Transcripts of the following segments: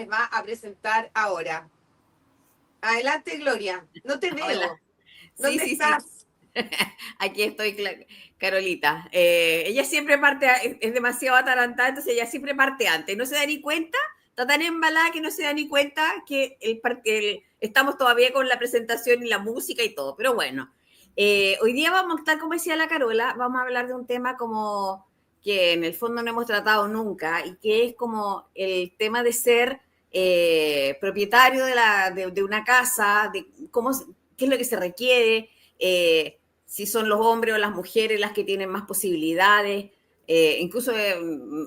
les va a presentar ahora. Adelante, Gloria. No te veo. Hola. ¿Dónde estás? Sí. Aquí estoy, Carolita. Ella siempre parte, es demasiado atarantada, entonces ella siempre parte antes. No se da ni cuenta, está tan embalada que no se da ni cuenta que estamos todavía con la presentación y la música y todo. Pero bueno, hoy día vamos a estar, como decía la Carola, vamos a hablar de un tema como que en el fondo no hemos tratado nunca y que es como el tema de ser propietario de una casa, de cómo, qué es lo que se requiere, si son los hombres o las mujeres las que tienen más posibilidades. Incluso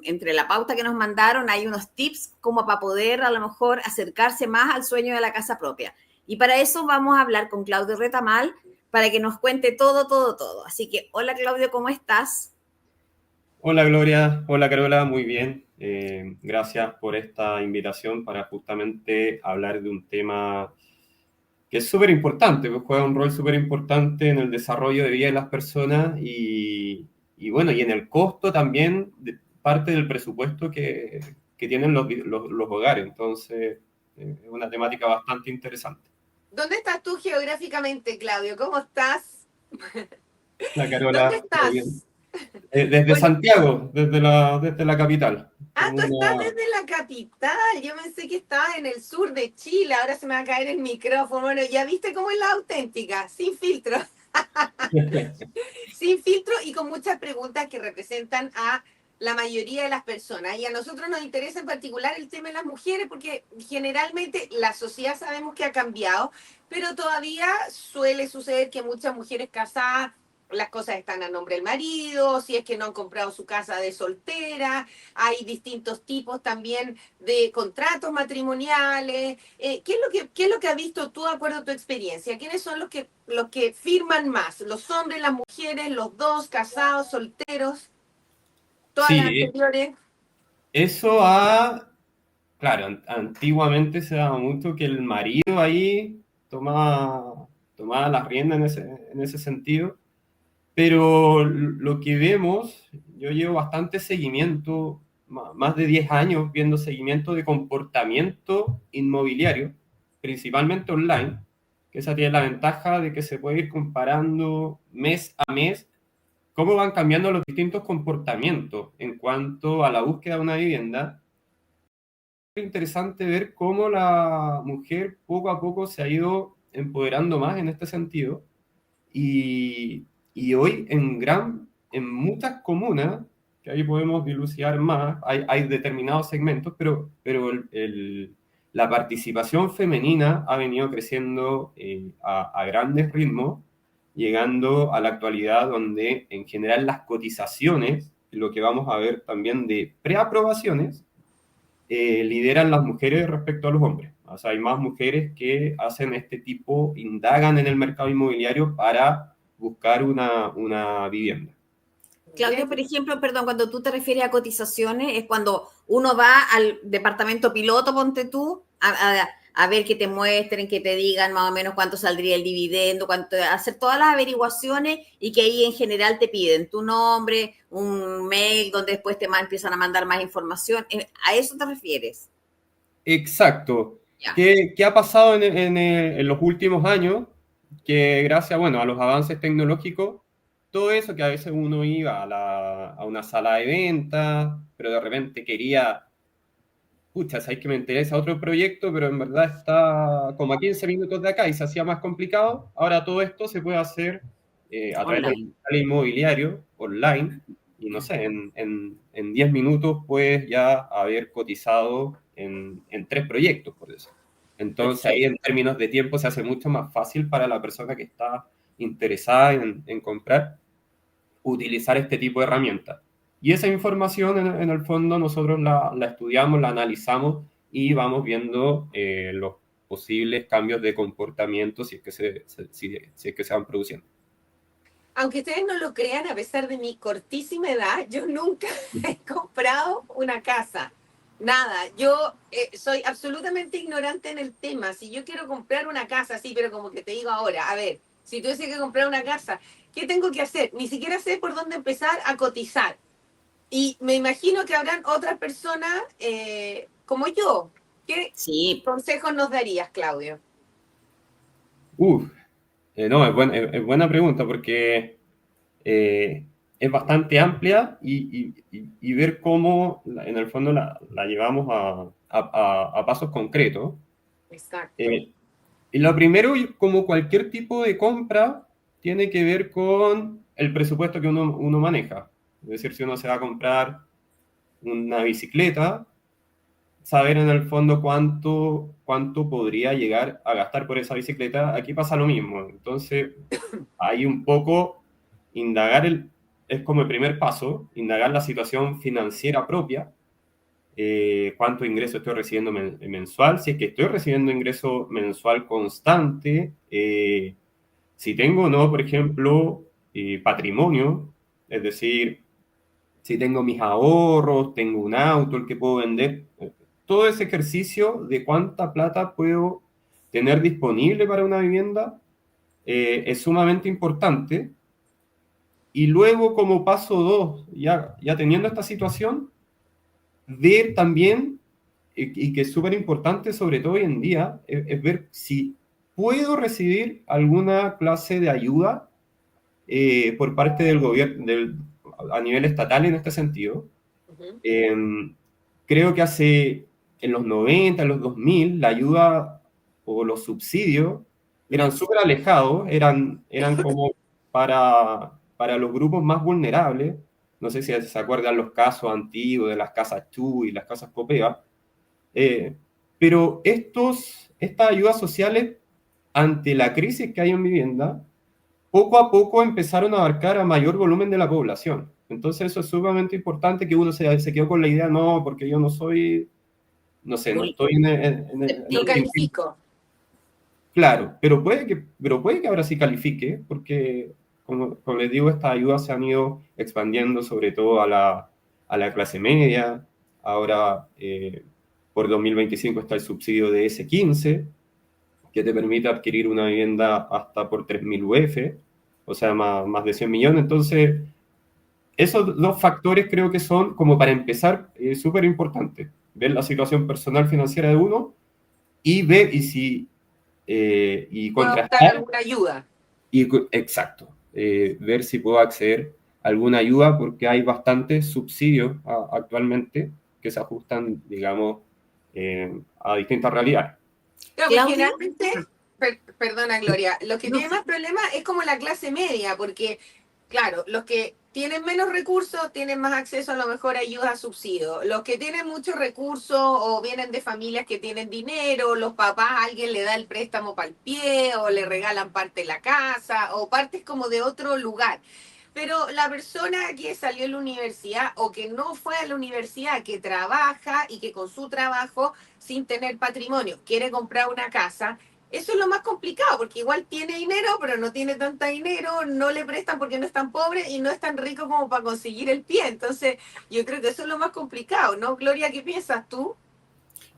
entre la pauta que nos mandaron hay unos tips como para poder a lo mejor acercarse más al sueño de la casa propia. Y para eso vamos a hablar con Claudio Retamal para que nos cuente todo. Así que, hola Claudio, ¿cómo estás? Hola Gloria, hola Carola, muy bien. Gracias por esta invitación para justamente hablar de un tema que es súper importante, pues juega un rol súper importante en el desarrollo de vida de las personas y bueno, y en el costo también de parte del presupuesto que tienen los hogares. Entonces, es una temática bastante interesante. ¿Dónde estás tú geográficamente, Claudio? ¿Cómo estás? La ¿Dónde Carola, ¿todo bien? estás? Desde Bueno, Santiago, desde la capital. tú estás desde la capital. Yo pensé que estabas en el sur de Chile. Ahora se me va a caer el micrófono. Bueno, ya viste cómo es la auténtica, sin filtro. Sin filtro y con muchas preguntas que representan a la mayoría de las personas. Y a nosotros nos interesa en particular el tema de las mujeres porque generalmente la sociedad sabemos que ha cambiado, pero todavía suele suceder que muchas mujeres casadas las cosas están a nombre del marido, si es que no han comprado su casa de soltera, hay distintos tipos también de contratos matrimoniales. ¿Qué es lo que has visto tú de acuerdo a tu experiencia? ¿Quiénes son los que firman más? ¿Los hombres, las mujeres, los dos, casados, solteros? Todas las Sí, anteriores. claro, antiguamente se daba mucho que el marido ahí tomaba las riendas en ese sentido, pero lo que vemos, yo llevo bastante seguimiento, más de 10 años viendo seguimiento de comportamiento inmobiliario, principalmente online, que esa tiene la ventaja de que se puede ir comparando mes a mes cómo van cambiando los distintos comportamientos en cuanto a la búsqueda de una vivienda. Es interesante ver cómo la mujer poco a poco se ha ido empoderando más en este sentido y hoy en muchas comunas, que ahí podemos dilucidar más, hay determinados segmentos, pero la participación femenina ha venido creciendo a grandes ritmos, llegando a la actualidad donde en general las cotizaciones, lo que vamos a ver también de preaprobaciones, lideran las mujeres respecto a los hombres. O sea, hay más mujeres que hacen este tipo, indagan en el mercado inmobiliario para buscar una vivienda. Claudio, por ejemplo, perdón, cuando tú te refieres a cotizaciones, es cuando uno va al departamento piloto, ponte tú, a ver que te muestren, que te digan más o menos cuánto saldría el dividendo, hacer todas las averiguaciones y que ahí en general te piden tu nombre, un mail donde después empiezan a mandar más información. ¿A eso te refieres? Exacto. Ya. ¿Qué ha pasado en los últimos años? Que gracias, bueno, a los avances tecnológicos, todo eso que a veces uno iba a una sala de ventas, pero de repente quería, pucha, sabéis que me interesa otro proyecto, pero en verdad está como a 15 minutos de acá y se hacía más complicado. Ahora todo esto se puede hacer a través de un Online. portal inmobiliario, online, y no sé, en 10 minutos puedes ya haber cotizado en 3 proyectos, por eso. Entonces ahí en Perfecto. términos de tiempo se hace mucho más fácil para la persona que está interesada en comprar utilizar este tipo de herramientas. Y esa información, en el fondo, nosotros la estudiamos, la analizamos y vamos viendo los posibles cambios de comportamiento si es que si es que se van produciendo. Aunque ustedes no lo crean, a pesar de mi cortísima edad, yo nunca he comprado una casa. Nada, yo soy absolutamente ignorante en el tema. Si yo quiero comprar una casa, sí, pero como que te digo ahora, a ver, si tuviese que comprar una casa, ¿qué tengo que hacer? Ni siquiera sé por dónde empezar a cotizar. Y me imagino que habrán otras personas como yo, ¿Qué Sí, consejos nos darías, Claudio? Uf, no, es buena pregunta porque es bastante amplia y ver cómo en el fondo la llevamos a pasos concretos. Exacto. Eh, y lo primero, como cualquier tipo de compra, tiene que ver con el presupuesto que uno maneja. Es decir, si uno se va a comprar una bicicleta, saber en el fondo cuánto podría llegar a gastar por esa bicicleta. Aquí pasa lo mismo. Entonces, hay un poco indagar es como el primer paso, indagar la situación financiera propia, cuánto ingreso estoy recibiendo mensual, si es que estoy recibiendo ingreso mensual constante, si tengo o no, por ejemplo, patrimonio, es decir, si tengo mis ahorros, tengo un auto el que puedo vender, todo ese ejercicio de cuánta plata puedo tener disponible para una vivienda es sumamente importante. Y luego, como paso dos, ya teniendo esta situación, ver también, y que es súper importante, sobre todo hoy en día, es ver si puedo recibir alguna clase de ayuda por parte del gobierno, a nivel estatal en este sentido. Ujú. Eh, Creo que en los 90, en los 2000, la ayuda o los subsidios eran súper alejados, eran como para los grupos más vulnerables. No sé si se acuerdan los casos antiguos de las casas Chu y las casas Copea. Eh, pero estas ayudas sociales, ante la crisis que hay en vivienda, poco a poco empezaron a abarcar a mayor volumen de la población. Entonces eso es sumamente importante que uno se quedó con la idea, no, porque yo no soy, no sé, no estoy No susceptible. califico. claro, pero puede que ahora sí califique, porque como les digo, estas ayudas se han ido expandiendo sobre todo a la clase media. Ahora, por 2025 está el subsidio de S15, que te permite adquirir una vivienda hasta por 3.000 UF, o sea, más de 100 millones. Entonces, esos dos factores creo que son, como para empezar, súper importantes. Ver la situación personal financiera de uno y ver y Puedo optar a contrastar, alguna ayuda. exacto, ver si puedo acceder a alguna ayuda porque hay bastantes subsidios actualmente que se ajustan, digamos, a distintas realidades. Claro, pues Claudia, generalmente, perdona Gloria, los que no, tienen más problemas es como la clase media, porque, claro, los que tienen menos recursos tienen más acceso a lo mejor a ayudas, subsidios. Los que tienen muchos recursos o vienen de familias que tienen dinero, los papás, alguien le da el préstamo para el pie o le regalan parte de la casa o partes como de otro lugar. Pero la persona que salió de la universidad o que no fue a la universidad, que trabaja y que con su trabajo, sin tener patrimonio, quiere comprar una casa, eso es lo más complicado, porque igual tiene dinero, pero no tiene tanta dinero, no le prestan porque no es tan pobre y no es tan rico como para conseguir el pie. Entonces, yo creo que eso es lo más complicado, ¿no? Gloria, ¿qué piensas tú?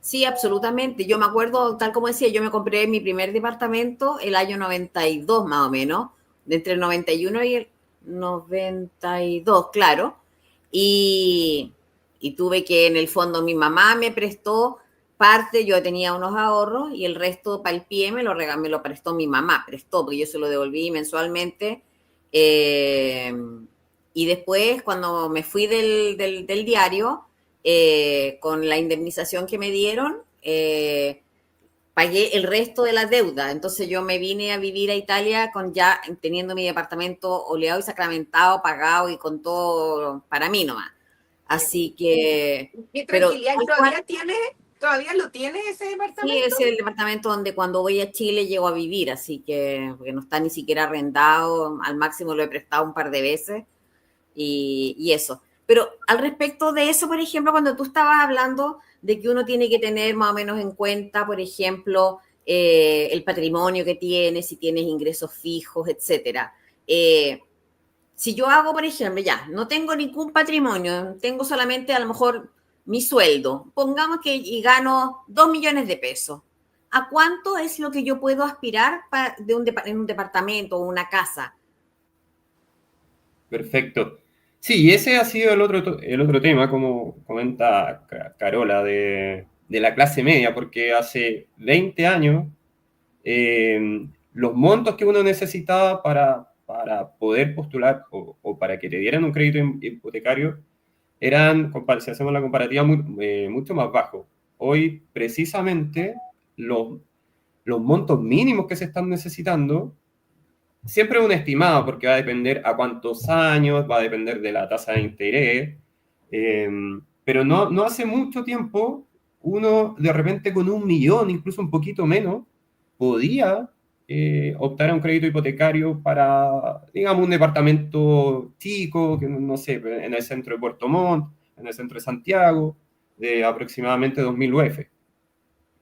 sí, absolutamente. Yo me acuerdo, tal como decía, yo me compré mi primer departamento el año 92 más o menos, entre el 91 y el 92, claro. Y, y tuve que, en el fondo, mi mamá me prestó parte, yo tenía unos ahorros y el resto para el pie me lo prestó mi mamá, prestó, porque yo se lo devolví mensualmente. Eh, y después, cuando me fui del diario, con la indemnización que me dieron, pagué el resto de la deuda. Entonces yo me vine a vivir a Italia con ya teniendo mi departamento oleado y sacramentado, pagado y con todo para mí nomás. Así que, Qué pero tranquilidad. ¿Y tal cual, todavía lo tienes ese sí, departamento? es el departamento donde cuando voy a Chile llego a vivir, así que porque no está ni siquiera arrendado, al máximo lo he prestado un par de veces y eso. Pero al respecto de eso, por ejemplo, cuando tú estabas hablando de que uno tiene que tener más o menos en cuenta, por ejemplo, el patrimonio que tienes, si tienes ingresos fijos, etcétera. Si yo hago, por ejemplo, ya, no tengo ningún patrimonio, tengo solamente a lo mejor mi sueldo, pongamos que y gano 2 millones de pesos. ¿A cuánto es lo que yo puedo aspirar en un departamento o una casa? Perfecto. Sí, y ese ha sido el otro tema, como comenta Carola, de la clase media, porque hace 20 años los montos que uno necesitaba para poder postular o para que te dieran un crédito hipotecario eran, si hacemos la comparativa, mucho más bajos. Hoy, precisamente, los montos mínimos que se están necesitando, siempre es un estimado, porque va a depender a cuántos años, va a depender de la tasa de interés, pero no hace mucho tiempo, uno de repente con 1 millón, incluso un poquito menos, podía optar a un crédito hipotecario para, digamos, un departamento chico, que no sé, en el centro de Puerto Montt, en el centro de Santiago, de aproximadamente 2.000 UF.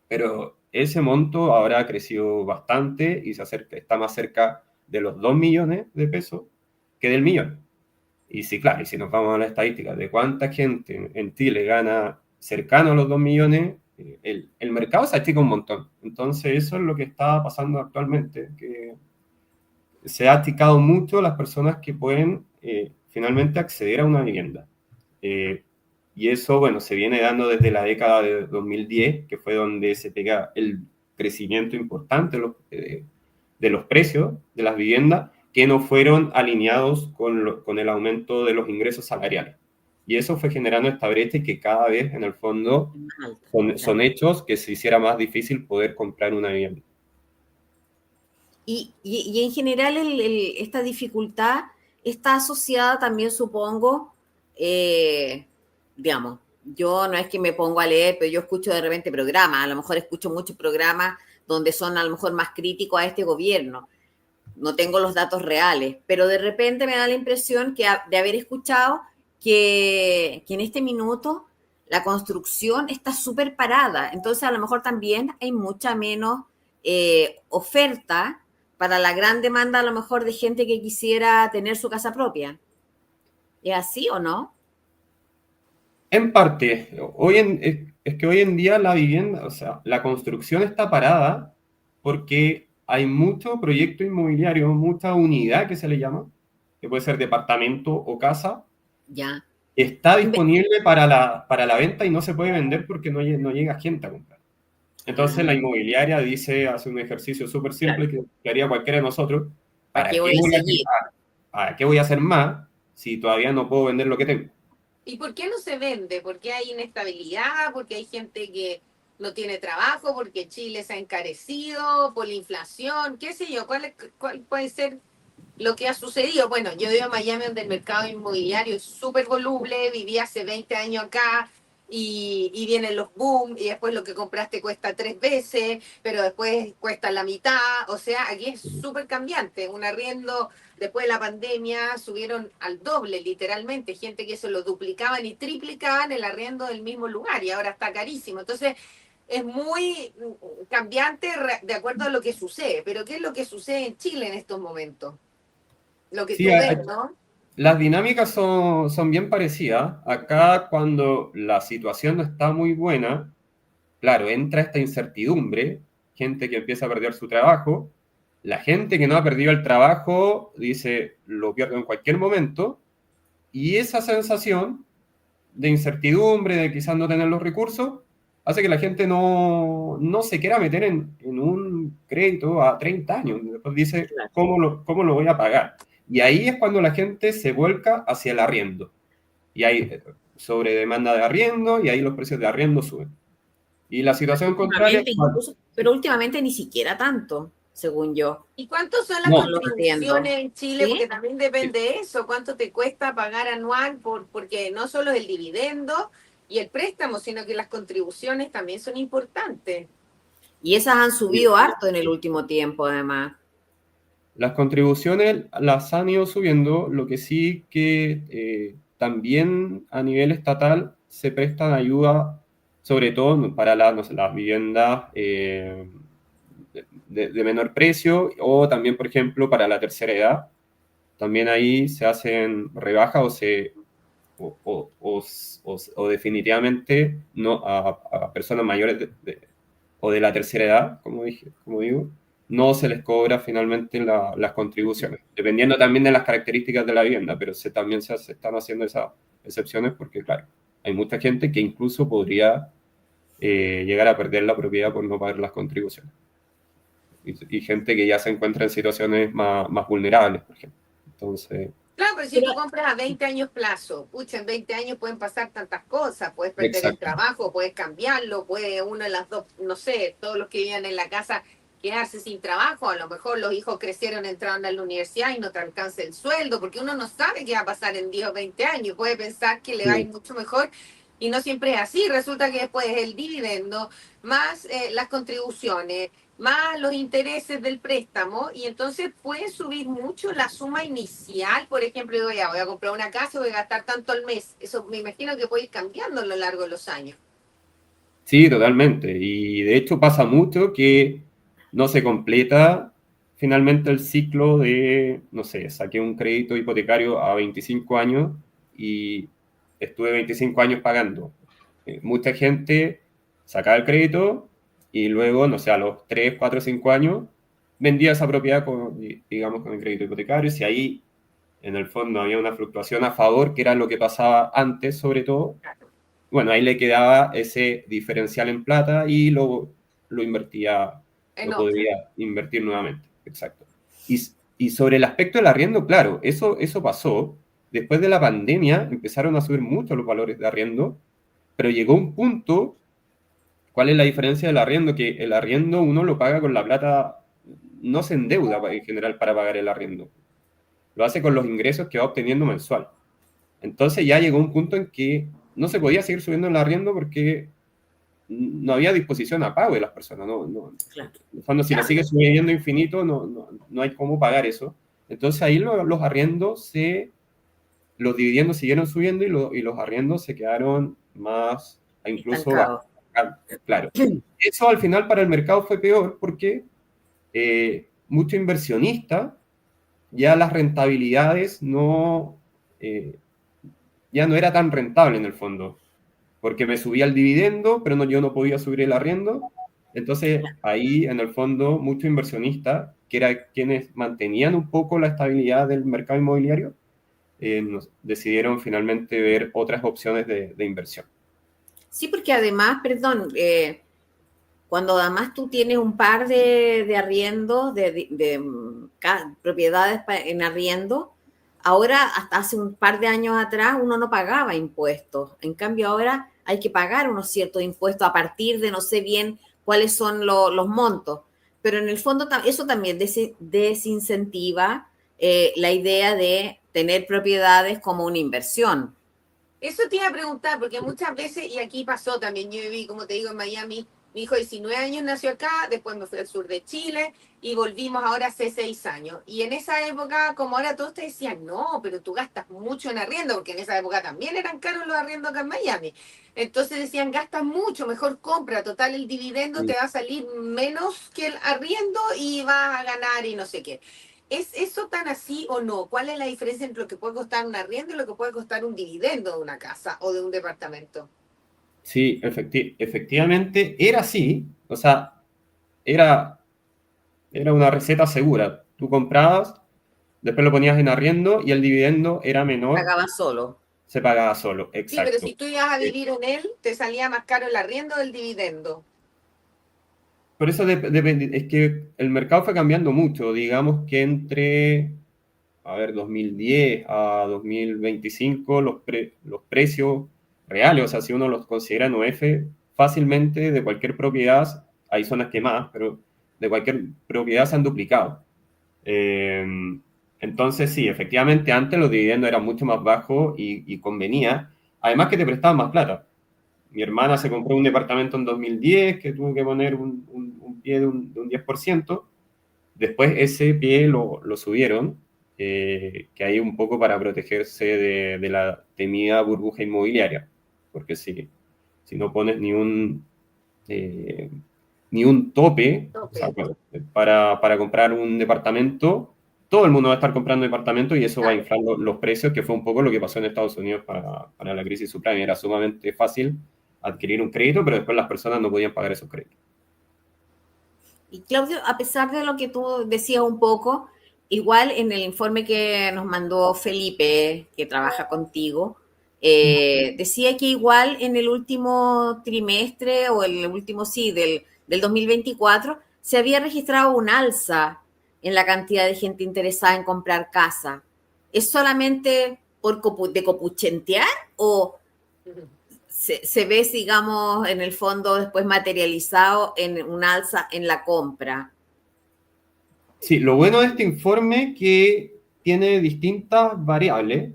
Pero ese monto ahora ha crecido bastante y está más cerca de los 2 millones de pesos que del millón. Y sí, claro, y si nos vamos a la estadística de cuánta gente en Chile gana cercano a los 2 millones, el mercado se achica un montón. Entonces eso es lo que está pasando actualmente, que se ha achicado mucho las personas que pueden finalmente acceder a una vivienda. Y eso, bueno, se viene dando desde la década de 2010, que fue donde se pega el crecimiento importante de los precios de las viviendas, que no fueron alineados con el aumento de los ingresos salariales. Y eso fue generando esta brecha y que cada vez, en el fondo, son hechos que se hiciera más difícil poder comprar una vivienda. Y en general esta dificultad está asociada también, supongo, digamos, yo no es que me pongo a leer, pero yo escucho de repente programas, a lo mejor escucho muchos programas donde son a lo mejor más críticos a este gobierno. No tengo los datos reales, pero de repente me da la impresión de haber escuchado que en este minuto la construcción está súper parada. Entonces, a lo mejor también hay mucha menos oferta para la gran demanda, a lo mejor, de gente que quisiera tener su casa propia. ¿Es así o no? En parte, es que hoy en día la vivienda, o sea, la construcción está parada porque hay mucho proyecto inmobiliario, mucha unidad que se le llama, que puede ser departamento o casa, Ya. está disponible para la venta y no se puede vender porque no llega gente a comprar. Entonces la inmobiliaria hace un ejercicio súper simple que haría cualquiera de nosotros. ¿Para qué voy a seguir? ¿Para qué voy a hacer más si todavía no puedo vender lo que tengo? ¿Y por qué no se vende? ¿Porque hay inestabilidad? ¿Porque hay gente que no tiene trabajo? ¿Porque Chile se ha encarecido? ¿Por la inflación? ¿Qué sé yo? ¿Cuál puede ser lo que ha sucedido? Bueno, yo vivo en Miami, donde el mercado inmobiliario es súper voluble, viví hace 20 años acá y vienen los boom y después lo que compraste cuesta 3 veces, pero después cuesta la mitad. O sea, aquí es súper cambiante. Un arriendo después de la pandemia subieron al doble, literalmente. Gente que se lo duplicaban y triplicaban el arriendo del mismo lugar y ahora está carísimo. Entonces, es muy cambiante de acuerdo a lo que sucede. Pero ¿qué es lo que sucede en Chile en estos momentos? Lo que Sí, tú ves, ¿no? las dinámicas son bien parecidas. Acá cuando la situación no está muy buena, claro, entra esta incertidumbre, gente que empieza a perder su trabajo, la gente que no ha perdido el trabajo dice, lo pierdo en cualquier momento, y esa sensación de incertidumbre, de quizás no tener los recursos, hace que la gente no se quiera meter en un crédito a 30 años. Después dice, ¿cómo lo voy a pagar? Y ahí es cuando la gente se vuelca hacia el arriendo. Y hay sobredemanda de arriendo y ahí los precios de arriendo suben. Y la situación contraria... Pero últimamente ni siquiera tanto, según yo. ¿Y cuántos son las No. contribuciones en Chile? ¿Sí? Porque también depende de eso. ¿Cuánto te cuesta pagar anual? Porque no solo es el dividendo y el préstamo, sino que las contribuciones también son importantes. Y esas han subido harto en el último tiempo, además. Las contribuciones las han ido subiendo, lo que sí que también a nivel estatal se prestan ayuda, sobre todo para no sé, las viviendas de menor precio o también, por ejemplo, para la tercera edad. También ahí se hacen rebajas o definitivamente no a personas mayores o de la tercera edad, como digo, no se les cobra finalmente las contribuciones, dependiendo también de las características de la vivienda, pero también se están haciendo esas excepciones porque, claro, hay mucha gente que incluso podría llegar a perder la propiedad por no pagar las contribuciones. Y gente que ya se encuentra en situaciones más vulnerables, por ejemplo. Entonces, Claro, pero si Pero tú compras a 20 años plazo, pucha, en 20 años pueden pasar tantas cosas, puedes perder el exacto. trabajo, puedes cambiarlo, puede uno de las dos, no sé, todos los que viven en la casa quedarse sin trabajo, a lo mejor los hijos crecieron, entraron a la universidad y no te alcanza el sueldo, porque uno no sabe qué va a pasar en 10 o 20 años, puede pensar que le va a ir Sí. mucho mejor y no siempre es así, resulta que después el dividendo, más las contribuciones, más los intereses del préstamo, y entonces puede subir mucho la suma inicial. Por ejemplo, digo, ya voy a comprar una casa, voy a gastar tanto al mes. Eso me imagino que puede ir cambiando a lo largo de los años. Sí, totalmente. Y de hecho pasa mucho que no se completa finalmente el ciclo de, no sé, saqué un crédito hipotecario a 25 años y estuve 25 años pagando. Mucha gente sacaba el crédito y luego, no sé, a los 3, 4, 5 años vendía esa propiedad con, digamos, con el crédito hipotecario. Y si ahí, en el fondo, había una fluctuación a favor, que era lo que pasaba antes, sobre todo, bueno, ahí le quedaba ese diferencial en plata y lo invertía, En lo otra. podría invertir nuevamente. Exacto. Y, y sobre el aspecto del arriendo, claro, eso pasó. Después de la pandemia empezaron a subir mucho los valores de arriendo, pero llegó un punto. ¿Cuál es la diferencia del arriendo? Que el arriendo uno lo paga con la plata, no se endeuda en general para pagar el arriendo. Lo hace con los ingresos que va obteniendo mensual. Entonces ya llegó un punto en que no se podía seguir subiendo el arriendo porque no había disposición a pago de las personas. claro. Cuando si le sigue subiendo infinito, no hay cómo pagar eso. Entonces ahí los arriendos los dividendos siguieron subiendo y los arriendos se quedaron más, incluso Estancado. claro. Eso al final para el mercado fue peor porque mucho inversionista ya las rentabilidades ya no era tan rentable en el fondo, porque me subía el dividendo, pero yo no podía subir el arriendo. Entonces, ahí en el fondo, muchos inversionistas, que eran quienes mantenían un poco la estabilidad del mercado inmobiliario, decidieron finalmente ver otras opciones de inversión. Sí, porque además, perdón, cuando además tú tienes un par de arriendos, propiedades en arriendo, ahora hasta hace un par de años atrás uno no pagaba impuestos. En cambio ahora hay que pagar unos ciertos impuestos a partir de no sé bien cuáles son los montos. Pero en el fondo eso también desincentiva la idea de tener propiedades como una inversión. Eso te iba a preguntar, porque muchas veces, y aquí pasó también, yo viví, como te digo, en Miami, mi hijo de 19 años nació acá, después me fui al sur de Chile y volvimos ahora hace 6 años. Y en esa época, como ahora todos te decían, no, pero tú gastas mucho en arriendo, porque en esa época también eran caros los arriendos acá en Miami. Entonces decían, gastas mucho, mejor compra, total el dividendo te va a salir menos que el arriendo y vas a ganar y no sé qué. ¿Es eso tan así o no? ¿Cuál es la diferencia entre lo que puede costar un arriendo y lo que puede costar un dividendo de una casa o de un departamento? Sí, efectivamente era así, o sea, era, era una receta segura. Tú comprabas, después lo ponías en arriendo y el dividendo era menor, Pagaba solo. se pagaba solo, Sí, pero si exacto. tú ibas a Eh, vivir en él, te salía más caro el arriendo del dividendo. por eso depende, es que el mercado fue cambiando mucho, digamos que entre, a ver, 2010 a 2025 los precios reales, o sea, si uno los considera en UF, fácilmente de cualquier propiedad, hay zonas quemadas, pero de cualquier propiedad se han duplicado. Eh, entonces, sí, efectivamente, antes los dividendos eran mucho más bajos y convenía, además que te prestaban más plata. Mi hermana se compró un departamento en 2010 que tuvo que poner un pie de un 10%. Después ese pie lo subieron, que hay un poco para protegerse de la temida burbuja inmobiliaria. Porque si no pones ni un tope, o sea, Tope. para comprar un departamento, todo el mundo va a estar comprando departamentos y eso va a Claro. inflar los precios, que fue un poco lo que pasó en Estados Unidos para la crisis subprime. Era sumamente fácil adquirir un crédito, pero después las personas no podían pagar esos créditos. Y Claudio, a pesar de lo que tú decías un poco, igual en el informe que nos mandó Felipe, que trabaja contigo, decía que igual en el último trimestre o en el último, sí, del 2024, se había registrado un alza en la cantidad de gente interesada en comprar casa. ¿Es solamente de copuchentear o se ve, digamos, en el fondo después materializado en un alza en la compra? Sí, lo bueno de este informe es que tiene distintas variables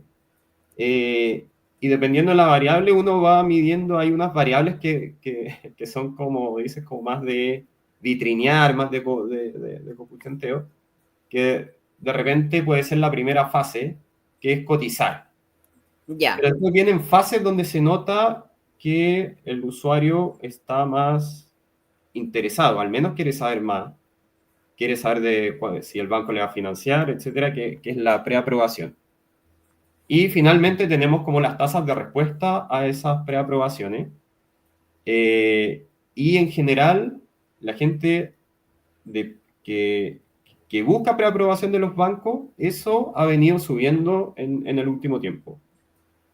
y dependiendo de la variable uno va midiendo, hay unas variables que son como, dices, como más de vitrinear, más de copuchenteo, que de repente puede ser la primera fase, que es cotizar. Ya. Pero después vienen fases donde se nota que el usuario está más interesado, al menos quiere saber más, quiere saber si el banco le va a financiar, etcétera, que es la preaprobación. Y finalmente tenemos como las tasas de respuesta a esas preaprobaciones. Y en general, la gente que busca preaprobación de los bancos, eso ha venido subiendo en el último tiempo.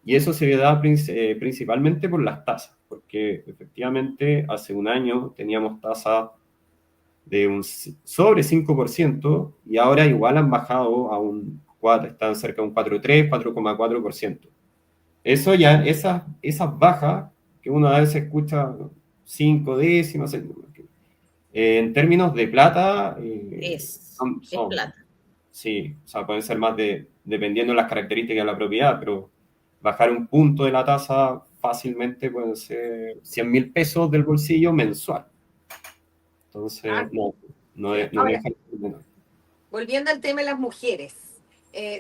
Y eso se da principalmente por las tasas, porque efectivamente hace un año teníamos tasas de sobre 5% y ahora igual han bajado a un 4, están cerca de un 4,3, 4,4%. Eso ya, esas bajas que uno a veces escucha 5 décimas, en términos de plata, Es plata. sí, o sea, pueden ser más dependiendo de las características de la propiedad, pero bajar un punto de la tasa fácilmente pueden ser 100.000 pesos del bolsillo mensual. Entonces, no Ahora, deja de ser menor. volviendo al tema de las mujeres,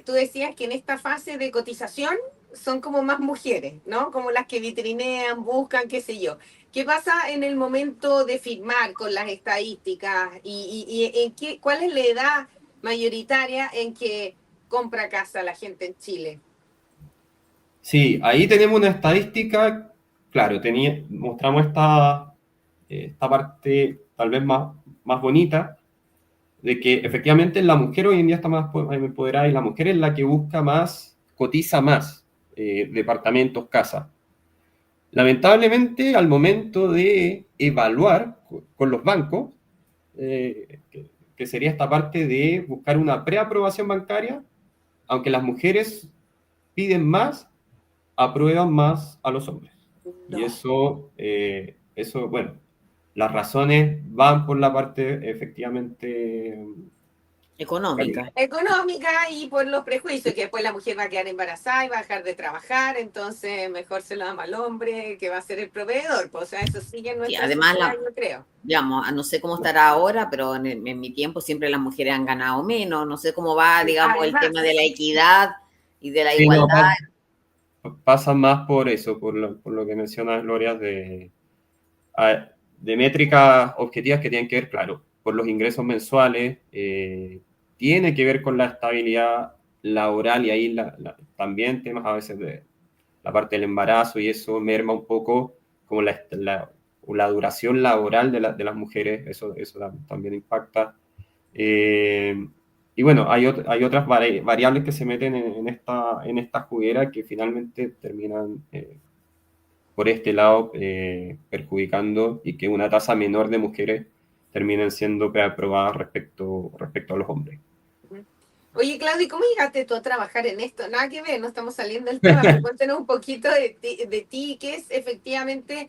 tú decías que en esta fase de cotización son como más mujeres, ¿no? Como las que vitrinean, buscan, qué sé yo. ¿Qué pasa en el momento de firmar con las estadísticas y en cuál es la edad mayoritaria en que compra casa la gente en Chile? Sí, ahí tenemos una estadística, claro, mostramos esta parte tal vez más bonita, de que efectivamente la mujer hoy en día está más empoderada y la mujer es la que busca más, cotiza más departamentos, casas. Lamentablemente, al momento de evaluar con los bancos, que sería esta parte de buscar una preaprobación bancaria, aunque las mujeres piden más, aprueban más a los hombres. Y No. bueno, las razones van por la parte efectivamente Económica. Económica y por los prejuicios, que después la mujer va a quedar embarazada y va a dejar de trabajar, entonces mejor se lo ama al hombre que va a ser el proveedor. Pues, o sea, eso sigue en Sí, nuestra además, sociedad, yo creo. digamos, no sé cómo estará ahora, pero en mi tiempo siempre las mujeres han ganado menos. No sé cómo va, digamos, el tema de Además, la equidad y de la sí, no, igualdad. pasa más por eso, por lo que mencionas, Gloria, de métricas objetivas que tienen que ver, claro, por los ingresos mensuales, tiene que ver con la estabilidad laboral y ahí también temas a veces de la parte del embarazo y eso merma un poco como la duración laboral de las mujeres, eso también impacta. Y bueno, hay otras variables que se meten en esta juguera que finalmente terminan por este lado perjudicando y que una tasa menor de mujeres terminen siendo preaprobadas respecto a los hombres. oye, Claudia, ¿cómo llegaste tú a trabajar en esto? Nada que ver, no estamos saliendo del tema, pero cuéntanos un poquito de ti, qué es efectivamente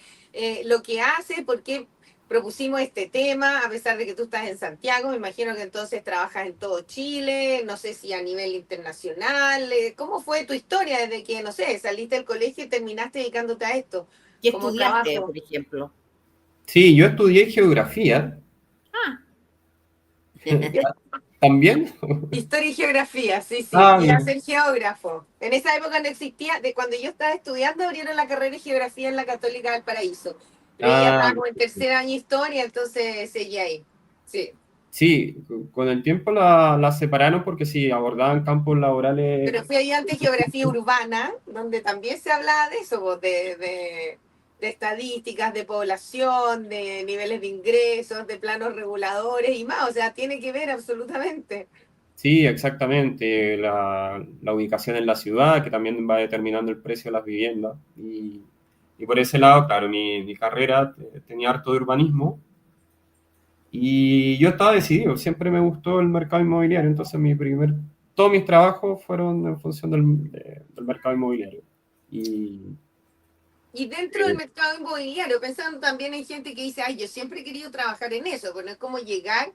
lo que hace, por qué propusimos este tema, a pesar de que tú estás en Santiago, me imagino que entonces trabajas en todo Chile, no sé si a nivel internacional, ¿cómo fue tu historia desde que, no sé, saliste del colegio y terminaste dedicándote a esto ¿Qué como estudiaste, trabajo? por ejemplo? Sí, yo estudié geografía Ah, también. Historia y geografía, sí, sí, Ah, iba a bien. ser geógrafo. En esa época no existía, de cuando yo estaba estudiando abrieron la carrera de geografía en la Católica del Paraíso. Pero ella Ah, estaba como en tercer año de historia, entonces seguía ahí. Sí. sí, con el tiempo la separaron porque sí, abordaban campos laborales. Pero fui ahí antes geografía urbana, donde también se hablaba de eso, pues, de estadísticas, de población, de niveles de ingresos, de planos reguladores y más. O sea, tiene que ver absolutamente. Sí, exactamente. La ubicación en la ciudad, que también va determinando el precio de las viviendas. Y por ese lado, claro, mi carrera tenía harto de urbanismo y yo estaba decidido, siempre me gustó el mercado inmobiliario, entonces todos mis trabajos fueron en función del mercado inmobiliario. Y Y dentro del mercado inmobiliario, pensando también en gente que dice, ay, yo siempre he querido trabajar en eso, pero no es como llegar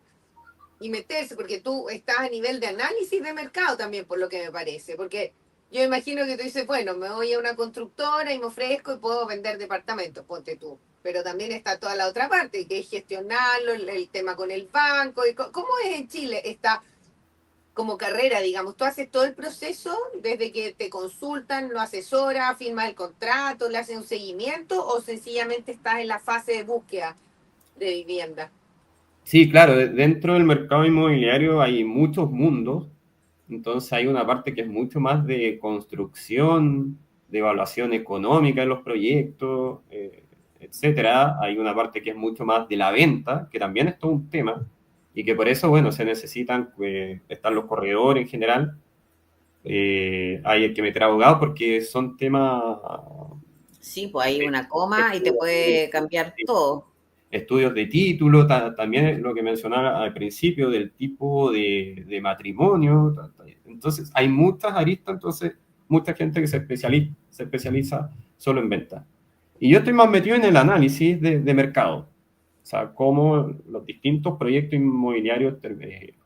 y meterse, porque tú estás a nivel de análisis de mercado también, por lo que me parece, porque yo imagino que tú dices, bueno, me voy a una constructora y me ofrezco y puedo vender departamentos, ponte tú, pero también está toda la otra parte, que es gestionarlo, el tema con el banco, y ¿cómo es en Chile esta como carrera, digamos? ¿Tú haces todo el proceso desde que te consultan, lo asesoras, firmas el contrato, le haces un seguimiento o sencillamente estás en la fase de búsqueda de vivienda? sí, claro, dentro del mercado inmobiliario hay muchos mundos, entonces hay una parte que es mucho más de construcción, de evaluación económica de los proyectos, etcétera. Hay una parte que es mucho más de la venta, que también es todo un tema, y que por eso, bueno, se necesitan, están los corredores en general, hay que meter abogados porque son temas Sí, pues hay una de coma y te puede cambiar todo. estudios de título, también lo que mencionaba al principio del tipo de matrimonio. Entonces, hay muchas aristas, entonces, mucha gente que se especializa solo en venta. Y yo estoy más metido en el análisis de mercado, o sea, cómo los distintos proyectos inmobiliarios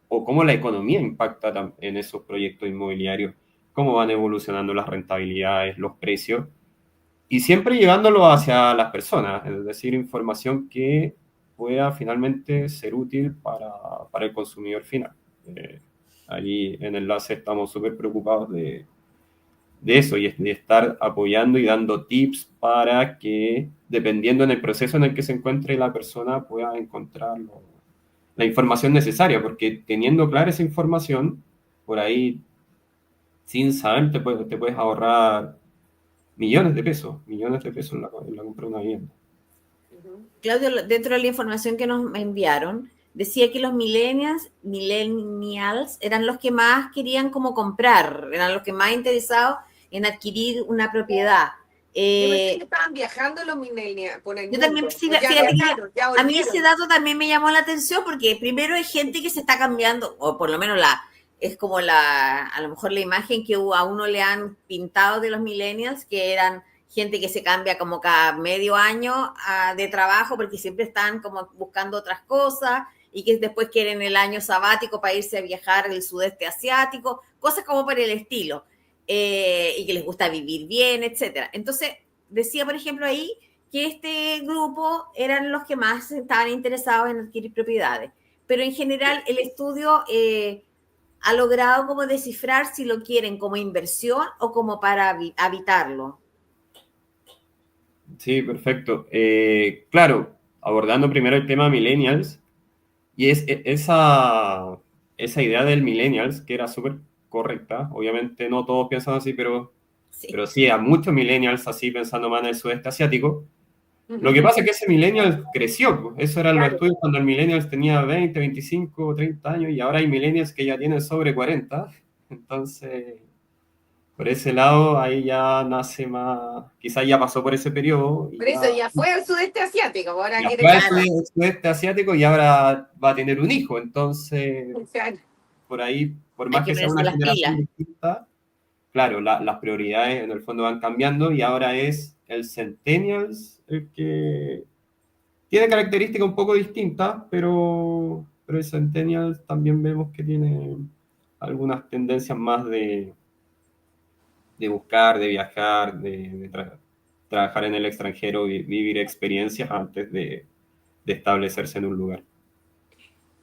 o cómo la economía impacta en esos proyectos inmobiliarios, cómo van evolucionando las rentabilidades, los precios y siempre llevándolo hacia las personas, es decir, información que pueda finalmente ser útil para el consumidor final. Eh, Ahí en Enlace estamos súper preocupados de eso y de estar apoyando y dando tips para que, dependiendo en el proceso en el que se encuentre la persona, pueda encontrar la información necesaria, porque teniendo clara esa información, por ahí, sin saber, te puedes ahorrar millones de pesos en la compra de una vivienda. Claudio, dentro de la información que nos enviaron, decía que los millennials eran los que más querían como comprar, eran los que más interesados en adquirir una propiedad. Yo pensé que estaban viajando los millennials por el Yo mundo. también, O ya fíjate que viajaron, ya a mí ese volvieron. dato también me llamó la atención porque primero hay gente que se está cambiando, o por lo menos es como a lo mejor la imagen que a uno le han pintado de los millennials, que eran gente que se cambia como cada medio año de trabajo porque siempre están como buscando otras cosas y que después quieren el año sabático para irse a viajar al sudeste asiático, cosas como por el estilo, y que les gusta vivir bien, etcétera. Entonces, decía, por ejemplo, ahí que este grupo eran los que más estaban interesados en adquirir propiedades. Pero en general el estudio ha logrado como descifrar si lo quieren como inversión o como para habitarlo. Sí, perfecto. Claro, abordando primero el tema millennials, y esa idea del millennials, que era súper correcta, obviamente no todos piensan así, Sí. pero sí, a muchos millennials así pensando más en el sudeste asiático. Lo que Ujú. pasa es que ese millennial creció, pues. Eso eran los Claro. estudios cuando el millennials tenía 20, 25, 30 años, y ahora hay millennials que ya tienen sobre 40. Entonces, por ese lado, ahí ya nace más, quizás ya pasó por ese periodo y Por eso ya, ya fue al sudeste asiático, ahora ya quiere fue al casar. sudeste asiático y ahora va a tener un hijo. Entonces, Claro. por ahí, por Hay más que que sea ponerse una las generación pilas. distinta, claro, las prioridades en el fondo van cambiando y ahora es el Centennials el que tiene características un poco distintas, pero el Centennials también vemos que tiene algunas tendencias más de buscar, de viajar, trabajar en el extranjero, vivir experiencias antes de establecerse en un lugar.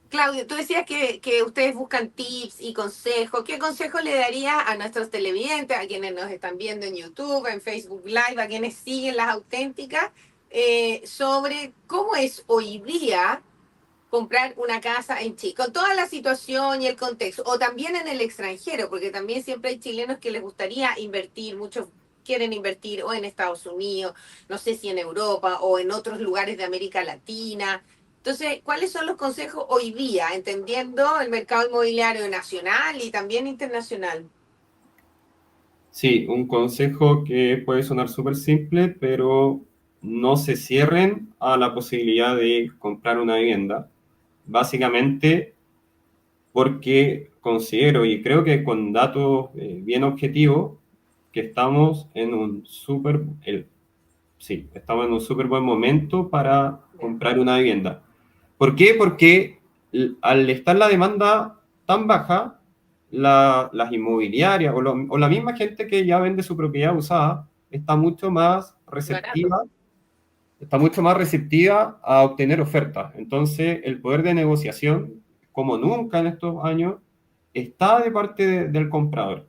Claudio, tú decías que ustedes buscan tips y consejos. ¿Qué consejo le daría a nuestros televidentes, a quienes nos están viendo en YouTube, en Facebook Live, a quienes siguen las auténticas, sobre cómo es hoy día comprar una casa en Chile, con toda la situación y el contexto, o también en el extranjero, porque también siempre hay chilenos que les gustaría invertir, muchos quieren invertir o en Estados Unidos, no sé si en Europa o en otros lugares de América Latina. Entonces, ¿cuáles son los consejos hoy día, entendiendo el mercado inmobiliario nacional y también internacional? Sí, un consejo que puede sonar súper simple, pero no se cierren a la posibilidad de comprar una vivienda. Básicamente porque considero y creo que con datos bien objetivos que estamos en un sí, estamos en un súper buen momento para comprar una vivienda. ¿Por qué? Porque al estar la demanda tan baja, las inmobiliarias o la misma gente que ya vende su propiedad usada Barato. está mucho más receptiva a obtener ofertas. Entonces, el poder de negociación, como nunca en estos años, está de parte del comprador.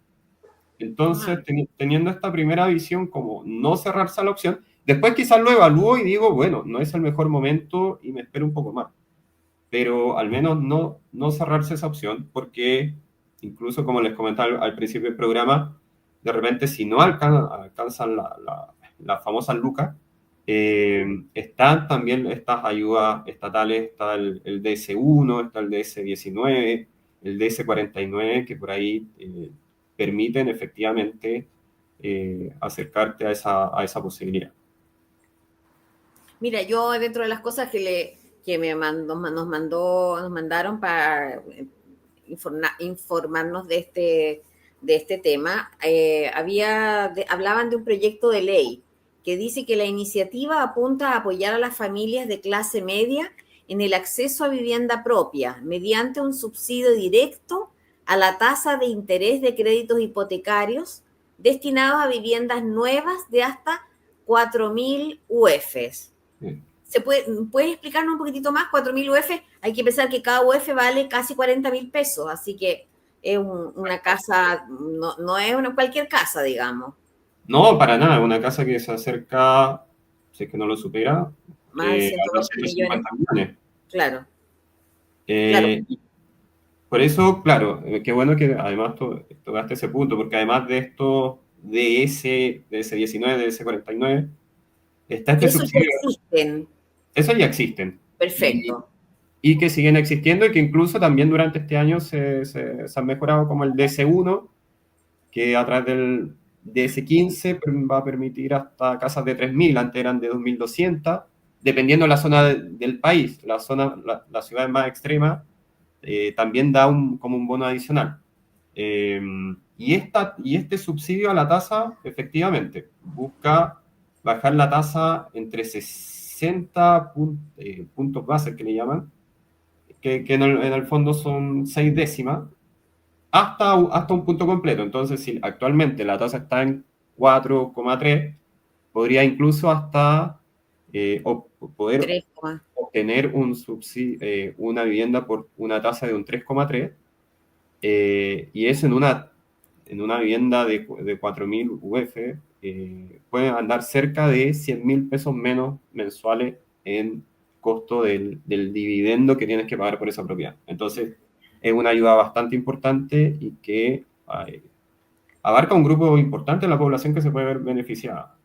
Entonces, Ah, teniendo esta primera visión, como no cerrarse a la opción, después quizás lo evalúo y digo, bueno, no es el mejor momento y me espero un poco más. Pero al menos no cerrarse esa opción, porque incluso como les comentaba al principio del programa, de repente si no alcanzan las famosas lucas, están también estas ayudas estatales, está el DS1, está el DS19, el DS49, que por ahí permiten efectivamente acercarte a esa posibilidad. mira, yo dentro de las cosas que nos mandaron para informarnos de este tema, hablaban de un proyecto de ley que dice que la iniciativa apunta a apoyar a las familias de clase media en el acceso a vivienda propia mediante un subsidio directo a la tasa de interés de créditos hipotecarios destinados a viviendas nuevas de hasta 4.000 UFs. ¿Puedes explicarnos un poquitito más? 4.000 UF, hay que pensar que cada UF vale casi 40.000 pesos, así que es una casa, no es cualquier casa, digamos. No, para nada, una casa que se acerca, si es que no lo supera, Más de a los 120 millones, 150 millones. claro, claro. Eh, por eso, claro, qué bueno que además tocaste ese punto, porque además de esto, de ese 19, de ese 49, está este Esos ya subsidio, existen, esos ya existen, y, perfecto. y que siguen existiendo y que incluso también durante este año se han mejorado como el DS1, que a través del DS15 va a permitir hasta casas de 3.000, antes eran de 2.200, dependiendo de la zona del país. La ciudad más extrema también da como un bono adicional. Eh, y este subsidio a la tasa, efectivamente, busca bajar la tasa entre 60 puntos base, que le llaman, que en el fondo son 6 décimas, hasta un punto completo. Entonces, si actualmente la tasa está en 4,3, podría incluso hasta poder 3, obtener un subsidio, una vivienda por una tasa de un 3,3, y eso en una vivienda de 4.000 UF, pueden andar cerca de 100.000 pesos menos mensuales en costo del dividendo que tienes que pagar por esa propiedad. Entonces, es una ayuda bastante importante y que abarca un grupo importante de la población que se puede ver beneficiada.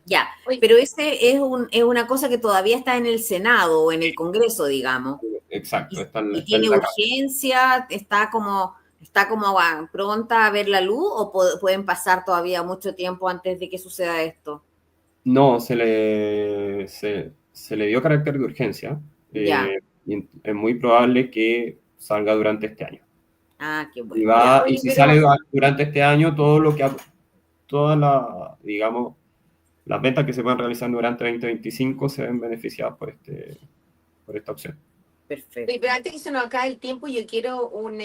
ya, Oye, pero ese es una cosa que todavía está en el Senado o en el Congreso, digamos. Exacto, Y está en tiene la casa. urgencia, está como pronta a ver la luz o pueden pasar todavía mucho tiempo antes de que suceda esto. No, se le dio carácter de urgencia, Ya, y es muy probable que salga durante este año. ah, qué Y bueno, ya, ya. y oye, si pero sale durante este año, todas las, digamos, las ventas que se puedan realizar durante 2025 se ven beneficiadas por esta opción. oye, pero Perfecto. antes que se nos acabe el tiempo, yo quiero un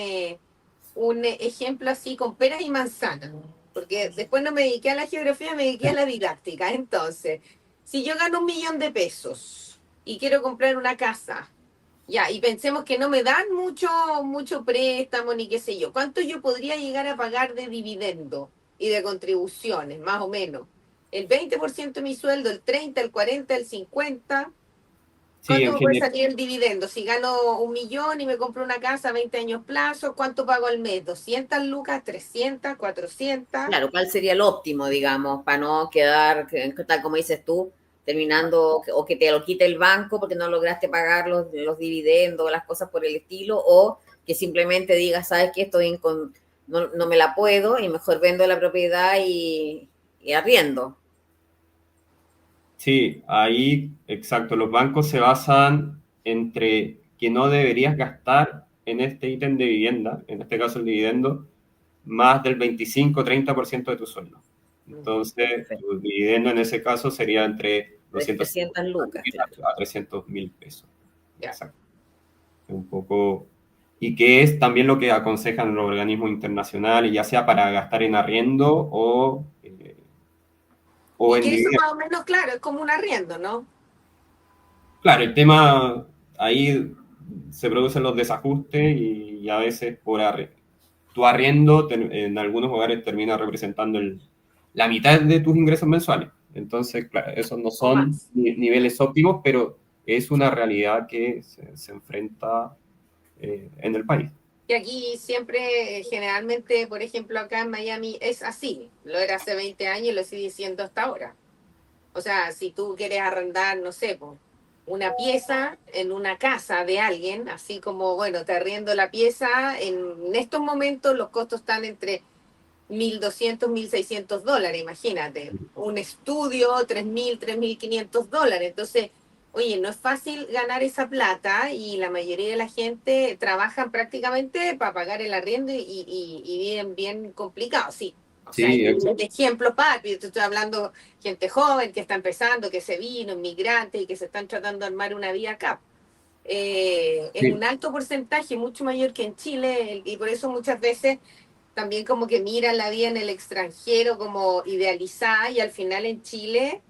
ejemplo así con peras y manzanas, porque después no me dediqué a la geografía, me dediqué a la didáctica. Entonces, si yo gano 1.000.000 de pesos y quiero comprar una casa, ya, y pensemos que no me dan mucho préstamo ni qué sé yo, ¿cuánto yo podría llegar a pagar de dividendo y de contribuciones, más o menos? ¿El 20% de mi sueldo, el 30, el 40, el 50? Sí, ¿Cuánto en me puede general. salir el dividendo? Si gano 1.000.000 y me compro una casa a 20 años plazo, ¿cuánto pago al mes? ¿200 lucas? ¿300? ¿400? Claro, ¿cuál sería el óptimo, digamos, para no quedar, tal como dices tú, terminando, o que te lo quite el banco porque no lograste pagar los dividendos o las cosas por el estilo, o que simplemente digas, sabes que no me la puedo y mejor vendo la propiedad y arriendo. Sí, ahí, exacto, los bancos se basan entre que no deberías gastar en este ítem de vivienda, en este caso el dividendo, más del 25-30% de tu sueldo. Entonces, Perfecto. tu dividendo en ese caso sería entre 300 lucas, claro. a 300.000 pesos. Ya. Exacto. Un poco, y que es también lo que aconsejan los organismos internacionales, ya sea para gastar en arriendo o Y en que eso vivienda. más o menos, claro, es como un arriendo, ¿no? Claro, el tema ahí se producen los desajustes y a veces tu arriendo en algunos hogares termina representando la mitad de tus ingresos mensuales. Entonces, claro, esos no O son más. niveles óptimos, pero es una realidad que se enfrenta en el país. Y aquí siempre, generalmente, por ejemplo, acá en Miami es así. Lo era hace 20 años y lo sigue siendo hasta ahora. O sea, si tú quieres arrendar, no sé, po, una pieza en una casa de alguien, así como, bueno, te arriendo la pieza, en estos momentos los costos están entre 1.200, $1.600, imagínate. Un estudio, 3.000, $3.500. Entonces, oye, no es fácil ganar esa plata y la mayoría de la gente trabajan prácticamente para pagar el arriendo y viven bien complicado, sí. O sea, hay Sí, miles de ejemplos, papi. Yo te estoy hablando gente joven que está empezando, que se vino, inmigrantes y que se están tratando de armar una vida acá. Es un sí, alto porcentaje, mucho mayor que en Chile, y por eso muchas veces también como que miran la vida en el extranjero como idealizada y al final en Chile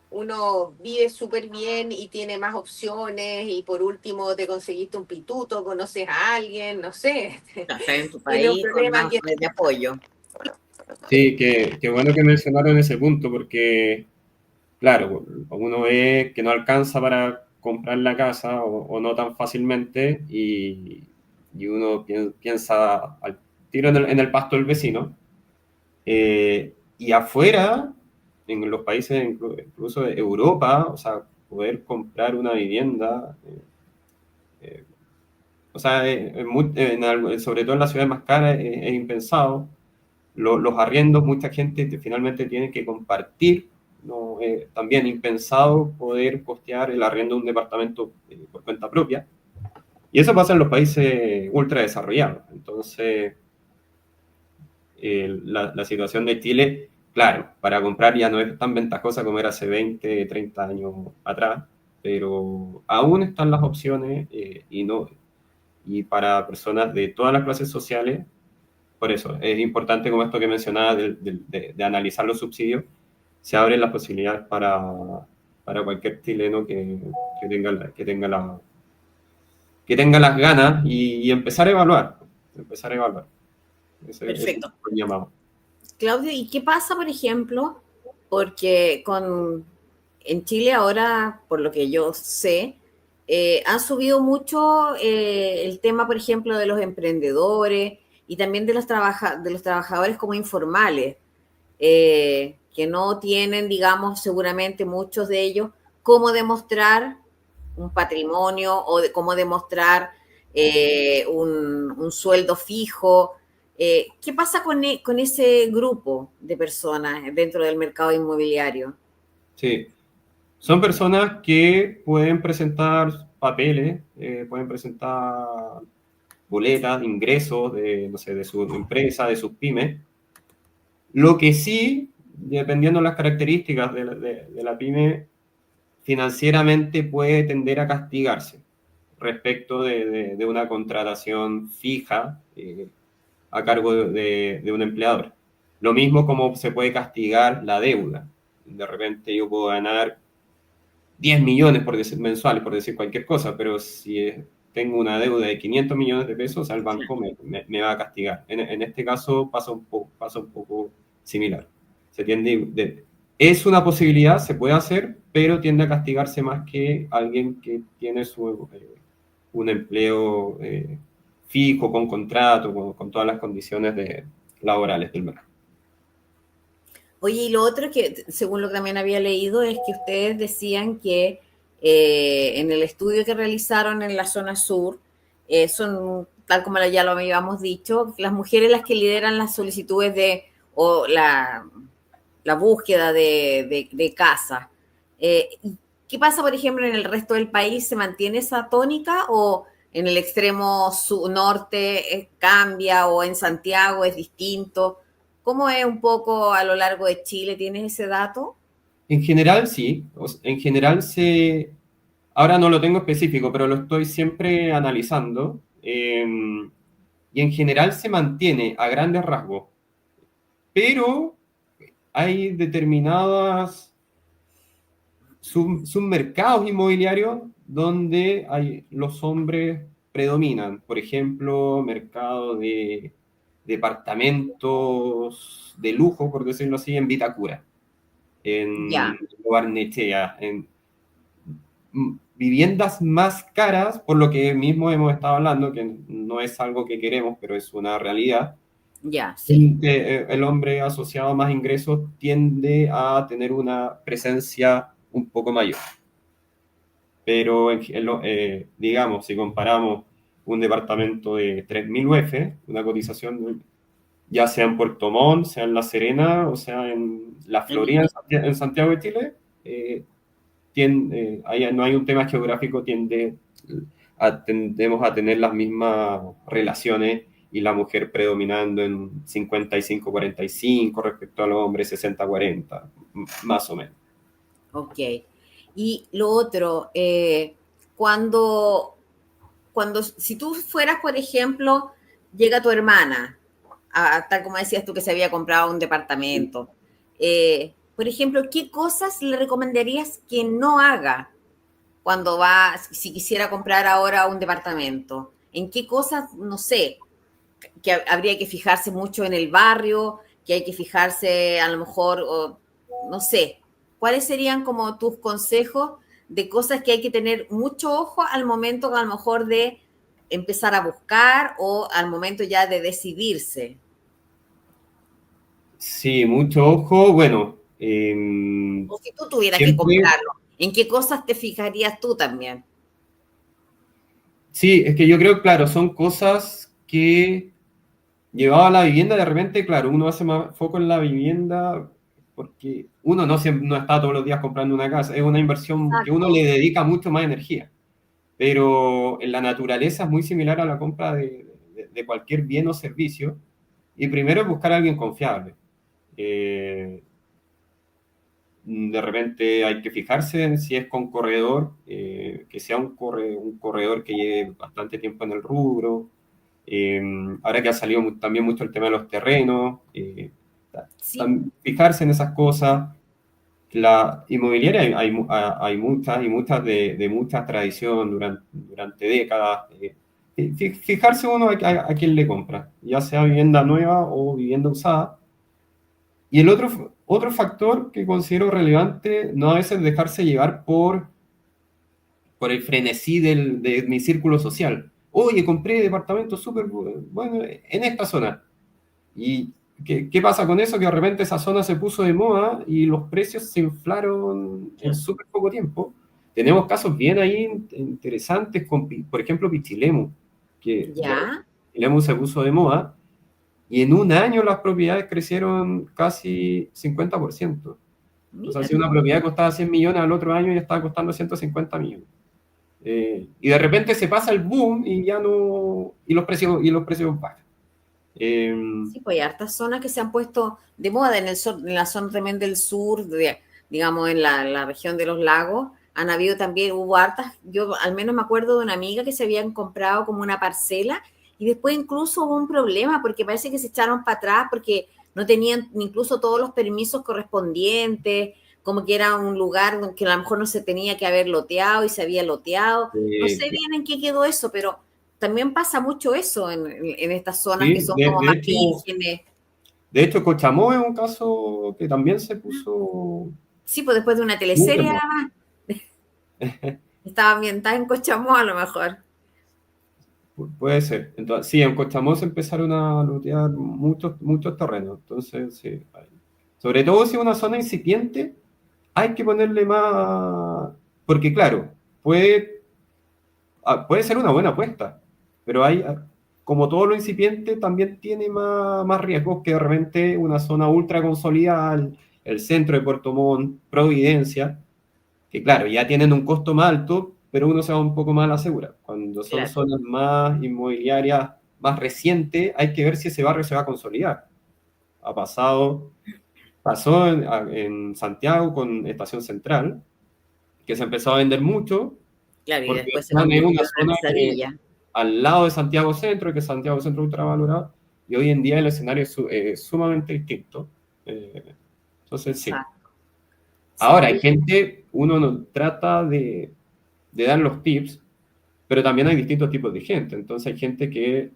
uno vive súper bien y tiene más opciones y por último te conseguiste un pituto, conoces a alguien, no sé, Estás en tu tiene un país con problema más que... red de apoyo. sí, qué bueno que mencionaron ese punto, porque, claro, uno ve que no alcanza para comprar la casa o no tan fácilmente y uno piensa al tiro en el pasto del vecino. Y afuera, en los países incluso de Europa, o sea, poder comprar una vivienda, eh, o sea, sobre todo en las ciudades más caras, es impensado. Los arriendos, mucha gente finalmente tiene que compartir, ¿no? También impensado poder costear el arriendo de un departamento por cuenta propia. Y eso pasa en los países ultra desarrollados. Entonces, la situación de Chile, claro, para comprar ya no es tan ventajosa como era hace 20, 30 años atrás, pero aún están las opciones y para personas de todas las clases sociales, por eso es importante como esto que mencionaba de analizar los subsidios, se abren las posibilidades para cualquier chileno que tenga las ganas y empezar a evaluar, empezar a evaluar. Ese es Perfecto. el llamado. Claudio, ¿y qué pasa, por ejemplo? Porque en Chile ahora, por lo que yo sé, han subido mucho el tema, por ejemplo, de los emprendedores y también de los trabajadores como informales, que no tienen, digamos, seguramente muchos de ellos, cómo demostrar un patrimonio o de cómo demostrar un sueldo fijo. ¿Qué pasa con ese grupo de personas dentro del mercado inmobiliario? Sí, son personas que pueden presentar papeles, pueden presentar boletas de ingresos de, no sé, de su empresa, de sus pymes. Lo que sí, dependiendo de las características de la pyme, financieramente puede tender a castigarse respecto de una contratación fija a cargo de un empleador. Lo mismo como se puede castigar la deuda. De repente yo puedo ganar 10 millones por decir, mensuales, por decir cualquier cosa, pero si tengo una deuda de 500 millones de pesos, al banco me va a castigar. En este caso pasa un poco similar. Se es una posibilidad, se puede hacer, pero tiende a castigarse más que alguien que tiene un empleo fijo, con contrato, con todas las condiciones laborales del mercado. Oye, y lo otro que, según lo que también había leído, es que ustedes decían que en el estudio que realizaron en la zona sur, son, tal como ya lo habíamos dicho, las mujeres las que lideran las solicitudes de, o la búsqueda de casa. ¿Y qué pasa, por ejemplo, en el resto del país? ¿Se mantiene esa tónica o en el extremo norte cambia o en Santiago es distinto? ¿Cómo es un poco a lo largo de Chile? ¿Tienes ese dato? En general, sí. En general ahora no lo tengo específico, pero lo estoy siempre analizando. Y en general se mantiene a grandes rasgos. Pero hay determinadas submercados inmobiliarios donde los hombres predominan. Por ejemplo, mercado de departamentos de lujo, por decirlo así, en Vitacura, en Ya, Barnechea, en viviendas más caras, por lo que mismo hemos estado hablando, que no es algo que queremos, pero es una realidad. ya, sí. El hombre asociado a más ingresos tiende a tener una presencia un poco mayor. Pero, digamos, si comparamos un departamento de 3.000 UF, una cotización ya sea en Puerto Montt, sea en La Serena, o sea en La Florida, en Santiago de Chile, ahí no hay un tema geográfico, tendemos a tener las mismas relaciones y la mujer predominando en 55-45 respecto al hombre 60-40, más o menos. Ok. Y lo otro, si tú fueras, por ejemplo, llega tu hermana, tal como decías tú que se había comprado un departamento, por ejemplo, ¿qué cosas le recomendarías que no haga cuando va, si quisiera comprar ahora un departamento? ¿En qué cosas, no sé, que habría que fijarse mucho en el barrio, que hay que fijarse a lo mejor, o, no sé, ¿cuáles serían como tus consejos de cosas que hay que tener mucho ojo al momento a lo mejor de empezar a buscar o al momento ya de decidirse? Sí, mucho ojo. Bueno, O si tú tuvieras que siempre. comprarlo, ¿en qué cosas te fijarías tú también? Sí, es que yo creo, claro, son cosas que llevado a la vivienda, de repente, claro, uno hace más foco en la vivienda porque uno no está todos los días comprando una casa, es una inversión que uno Exacto. le dedica mucho más energía, pero en la naturaleza es muy similar a la compra de cualquier bien o servicio, y primero es buscar a alguien confiable. De repente hay que fijarse en si es con corredor, que sea un corredor que lleve bastante tiempo en el rubro. Ahora que ha salido también mucho el tema de los terrenos, Sí, fijarse en esas cosas. La inmobiliaria hay muchas y muchas de mucha tradición durante décadas. Fijarse uno a quién le compra, ya sea vivienda nueva o vivienda usada. Y el otro factor que considero relevante, no a veces dejarse llevar por el frenesí de mi círculo social. Oye, compré departamento súper bueno en esta zona. ¿Y qué pasa con eso? Que de repente esa zona se puso de moda y los precios se inflaron en súper poco tiempo. Tenemos casos bien ahí interesantes, por ejemplo, Pichilemu, que ya. Pichilemu se puso de moda y en un año las propiedades crecieron casi 50%. O sea, Mira si una tú. propiedad costaba 100 millones, al otro año ya estaba costando 150 millones. Y de repente se pasa el boom y ya no, y los precios bajan. Eh, Sí, pues hay hartas zonas que se han puesto de moda en la zona también del sur, digamos en la región de los lagos. Han habido también, hubo hartas, yo al menos me acuerdo de una amiga que se habían comprado como una parcela y después incluso hubo un problema porque parece que se echaron para atrás porque no tenían incluso todos los permisos correspondientes, como que era un lugar que a lo mejor no se tenía que haber loteado y se había loteado. No sé claro. bien en qué quedó eso, pero también pasa mucho eso en estas zonas que Sí, son de, como de más hecho, vírgenes. de hecho, Cochamó es un caso que también se puso Sí, pues después de una muy de teleserie moda. además, estaba ambientada en Cochamó a lo mejor. Puede ser. Entonces, sí, en Cochamó se empezaron a lootear muchos terrenos. Entonces, sí, Sobre todo si es una zona incipiente, hay que ponerle más, porque claro, puede ser una buena apuesta, pero como todo lo incipiente, también tiene más riesgos que de repente una zona ultra consolidada, el centro de Puerto Montt, Providencia, que claro, ya tienen un costo más alto, pero uno se va un poco más a la segura. Cuando son Claro, zonas más inmobiliarias, más recientes, hay que ver si ese barrio se va a consolidar. Pasó en Santiago con Estación Central, que se empezó a vender mucho, claro, y porque después se están en una convirtió en una zona que pesadilla. al lado de Santiago Centro, que Santiago Centro ultravalorado, y hoy en día el escenario es sumamente distinto. Entonces, sí. Exacto. Sí, Ahora, hay gente, uno no trata de dar los tips, pero también hay distintos tipos de gente. Entonces, hay gente que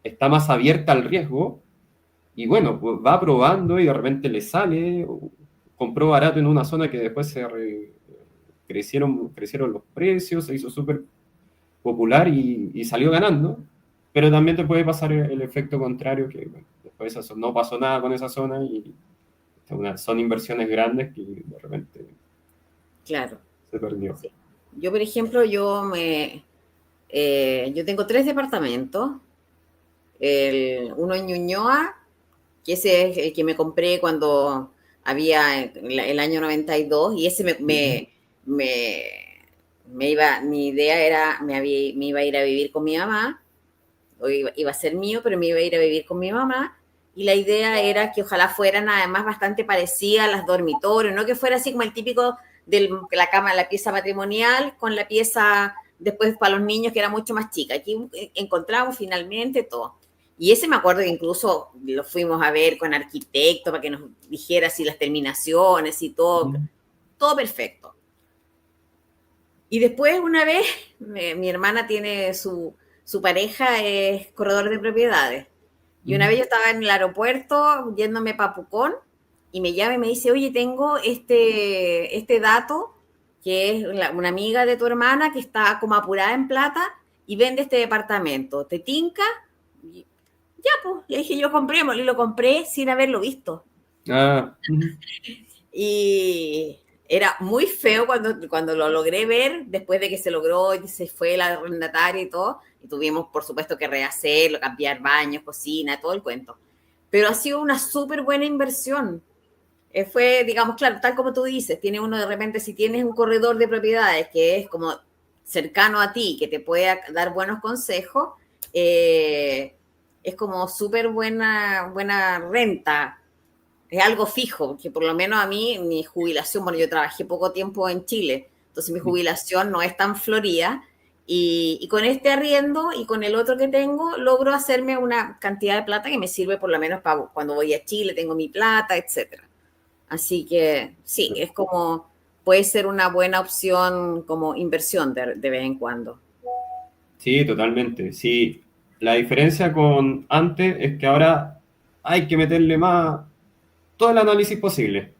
está más abierta al riesgo y bueno, pues va probando y de repente le sale, o compró barato en una zona que después crecieron los precios, se hizo súper popular y salió ganando, pero también te puede pasar el efecto contrario, que bueno, después no pasó nada con esa zona y son inversiones grandes que de repente claro. se perdió. Sí. Yo, por ejemplo, yo tengo 3 departamentos. Uno en Ñuñoa, que ese es el que me compré cuando había el año 92, y ese me, mi idea era, me iba a ir a vivir con mi mamá, o iba a ser mío, pero me iba a ir a vivir con mi mamá, y la idea era que ojalá fueran además bastante parecidas a las dormitorios, no que fuera así como el típico de la cama, la pieza matrimonial con la pieza después para los niños, que era mucho más chica. Aquí encontramos finalmente todo. Y ese me acuerdo que incluso lo fuimos a ver con arquitecto para que nos dijera si las terminaciones y todo, todo perfecto. Y después una vez, mi hermana tiene su pareja, es corredor de propiedades. Y una vez yo estaba en el aeropuerto yéndome para Pucón y me llama y me dice, oye, tengo este dato, que es una amiga de tu hermana que está como apurada en plata y vende este departamento. ¿Te tinca? Y ya, pues, le dije yo comprémoslo, y lo compré sin haberlo visto. Ah, Y era muy feo cuando lo logré ver, después de que se logró y se fue la arrendataria y todo, y tuvimos por supuesto que rehacerlo, cambiar baños, cocina, todo el cuento. Pero ha sido una súper buena inversión. Fue, digamos, claro, tal como tú dices, tiene uno de repente, si tienes un corredor de propiedades que es como cercano a ti, que te puede dar buenos consejos, es como súper buena renta, es algo fijo, que por lo menos a mí, mi jubilación, bueno, yo trabajé poco tiempo en Chile, entonces mi jubilación no es tan florida, y con este arriendo y con el otro que tengo, logro hacerme una cantidad de plata que me sirve por lo menos para cuando voy a Chile, tengo mi plata, etcétera. Así que sí, es como, puede ser una buena opción como inversión de vez en cuando. sí, totalmente. Sí, la diferencia con antes es que ahora hay que meterle más todo el análisis posible.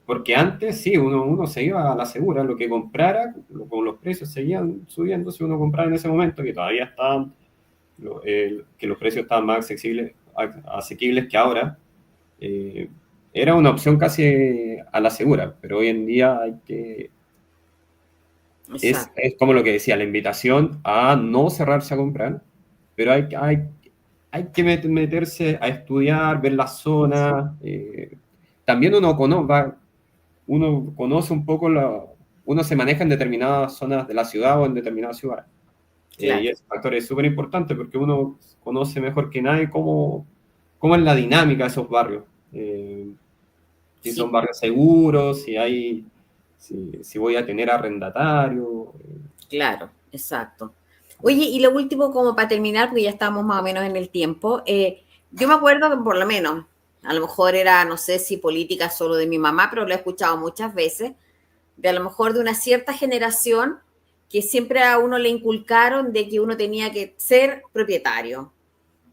Porque antes sí, uno se iba a la segura, lo que comprara, con los precios seguían subiendo, si uno compraba en ese momento, que todavía estaban, que los precios estaban más asequibles que ahora, eh, era una opción casi a la segura, pero hoy en día Exacto. es como lo que decía, la invitación a no cerrarse a comprar, pero hay que meterse a estudiar, ver las zonas. También uno conoce un poco, uno se maneja en determinadas zonas de la ciudad o en determinadas ciudades. Y Claro. ese factor es súper importante porque uno conoce mejor que nadie cómo es la dinámica de esos barrios. Si son Sí. barrios seguros, si voy a tener arrendatario. Claro, exacto. Oye, y lo último, como para terminar, porque ya estamos más o menos en el tiempo, yo me acuerdo que por lo menos, a lo mejor era, no sé si política solo de mi mamá, pero lo he escuchado muchas veces, de a lo mejor de una cierta generación que siempre a uno le inculcaron de que uno tenía que ser propietario,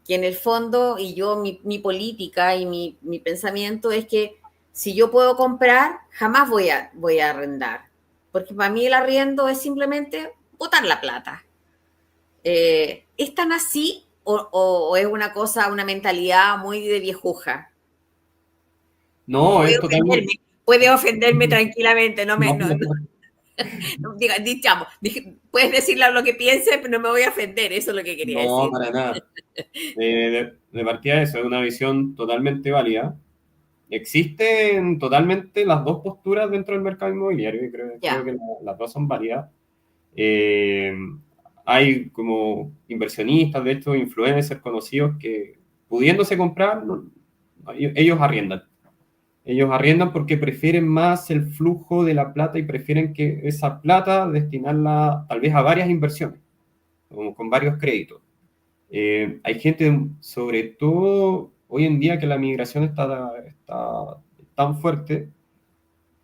que en el fondo, y yo, mi política y mi pensamiento es que si yo puedo comprar, jamás voy a arrendar, porque para mí el arriendo es simplemente botar la plata. ¿Es tan así o es una cosa, una mentalidad muy de viejuja? No, es totalmente... Puede ofenderme tranquilamente, no me, No, no, no, diga, digamos, puedes decirle lo que pienses, pero no me voy a ofender, eso es lo que quería no, decir. para nada. De partida eso, es una visión totalmente válida. Existen totalmente las dos posturas dentro del mercado inmobiliario y creo Ya, que las dos son válidas. Eh, Hay como inversionistas, de estos influencers conocidos que pudiéndose comprar, ellos arriendan. Ellos arriendan porque prefieren más el flujo de la plata y prefieren que esa plata destinarla tal vez a varias inversiones, como con varios créditos. Hay gente, sobre todo hoy en día que la migración está tan fuerte,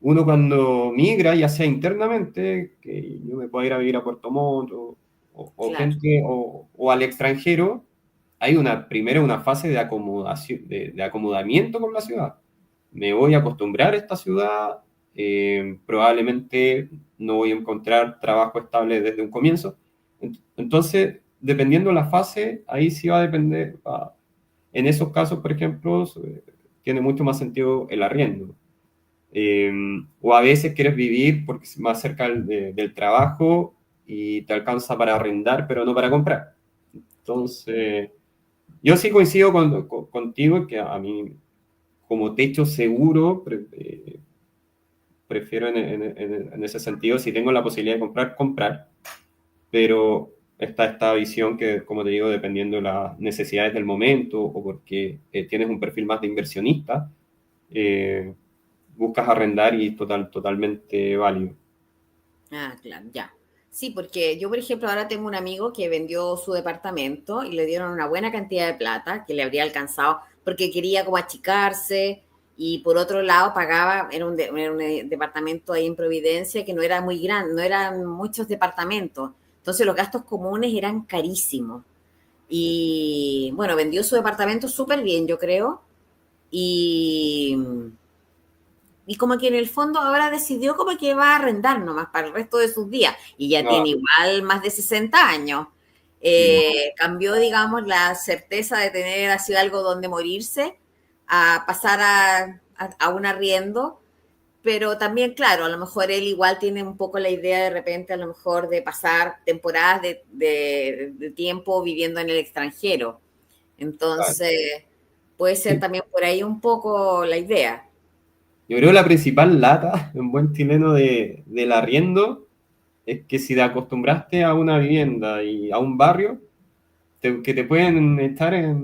uno cuando migra, ya sea internamente, que yo me pueda ir a vivir a Puerto Montt o claro. gente, o al extranjero, hay primero una fase de acomodación, de acomodamiento con la ciudad. Me voy a acostumbrar a esta ciudad, probablemente no voy a encontrar trabajo estable desde un comienzo. Entonces, dependiendo de la fase, ahí sí va a depender. En esos casos, por ejemplo, tiene mucho más sentido el arriendo. O a veces quieres vivir porque es más cerca del trabajo y te alcanza para arrendar, pero no para comprar. Entonces, yo sí coincido contigo que a mí, como techo seguro, prefiero en ese sentido, si tengo la posibilidad de comprar, comprar, pero está esta visión que, como te digo, dependiendo de las necesidades del momento o porque tienes un perfil más de inversionista, eh, buscas arrendar y totalmente válido. Ah, claro, ya. Sí, porque yo, por ejemplo, ahora tengo un amigo que vendió su departamento y le dieron una buena cantidad de plata que le habría alcanzado porque quería como achicarse y por otro lado pagaba, era un departamento ahí en Providencia que no era muy grande, no eran muchos departamentos. Entonces los gastos comunes eran carísimos. Y bueno, vendió su departamento súper bien, yo creo. Y como que en el fondo ahora decidió como que va a arrendar nomás para el resto de sus días y ya Ah, tiene igual más de 60 años. mm, Cambió, digamos, la certeza de tener así algo donde morirse a pasar a un arriendo, pero también, claro, a lo mejor él igual tiene un poco la idea de repente a lo mejor de pasar temporadas de tiempo viviendo en el extranjero. claro. Entonces, puede ser Sí. también por ahí un poco la idea. Yo creo que la principal lata en buen chileno del arriendo es que si te acostumbraste a una vivienda y a un barrio, que te pueden saber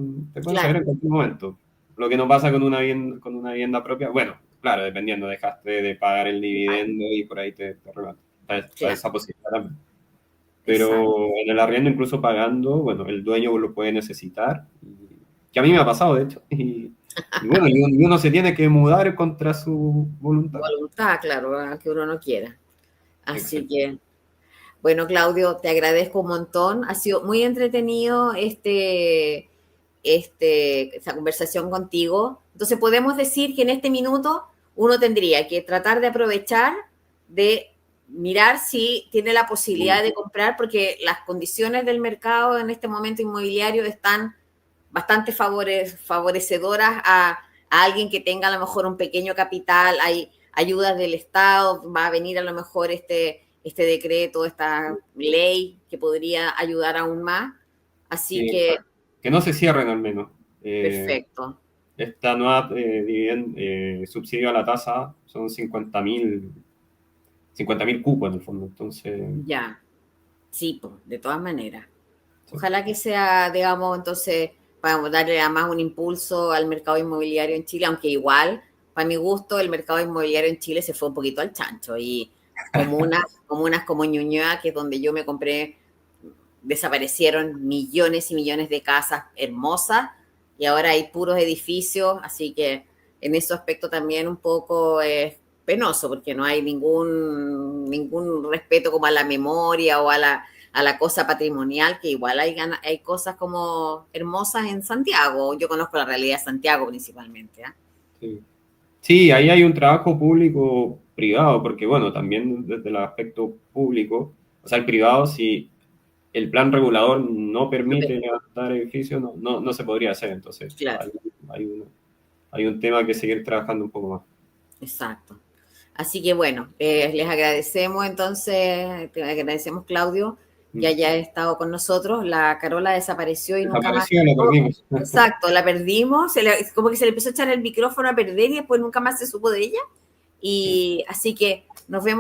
Claro, en cualquier momento. Lo que no pasa con una vivienda propia, bueno, claro, dependiendo, dejaste de pagar el claro, dividendo y por ahí te remata. Está claro. esa posibilidad también. Exacto. Pero en el arriendo, incluso pagando, bueno, el dueño lo puede necesitar. Que a mí me ha pasado, de hecho. Y bueno, y uno se tiene que mudar contra su voluntad. Voluntad, claro, que uno no quiera. Así Exacto. que, bueno, Claudio, te agradezco un montón. Ha sido muy entretenido esta conversación contigo. Entonces, podemos decir que en este minuto uno tendría que tratar de aprovechar de mirar si tiene la posibilidad de comprar, porque las condiciones del mercado en este momento inmobiliario están bastante favorecedoras a alguien que tenga a lo mejor un pequeño capital, hay ayudas del Estado, va a venir a lo mejor este decreto, esta ley que podría ayudar aún más. Así Sí, que, que no se cierren al menos. perfecto, Esta nueva subsidio a la tasa son 50.000 cupos en el fondo. Entonces, ya, sí, pues, de todas maneras. sí. Ojalá que sea, digamos, entonces, para darle además un impulso al mercado inmobiliario en Chile, aunque igual, para mi gusto, el mercado inmobiliario en Chile se fue un poquito al chancho y comunas como Ñuñoa, que es donde yo me compré, desaparecieron millones y millones de casas hermosas y ahora hay puros edificios, así que en ese aspecto también un poco es penoso porque no hay ningún respeto como a la memoria o a la cosa patrimonial, que igual hay cosas como hermosas en Santiago. Yo conozco la realidad de Santiago principalmente. ¿Eh? Sí. Sí, ahí hay un trabajo público-privado, porque bueno, también desde el aspecto público, o sea, el privado, si el plan regulador no No, permite levantar edificios, no se podría hacer. Entonces, claro, hay uno. hay un tema que seguir trabajando un poco más. Exacto. Así que bueno, les agradecemos entonces, te agradecemos Claudio, que haya estado con nosotros. La Carola desapareció y nunca más. Desapareció, la perdimos. Exacto, la perdimos, como que se le empezó a echar el micrófono a perder y después nunca más se supo de ella. Y así que nos vemos.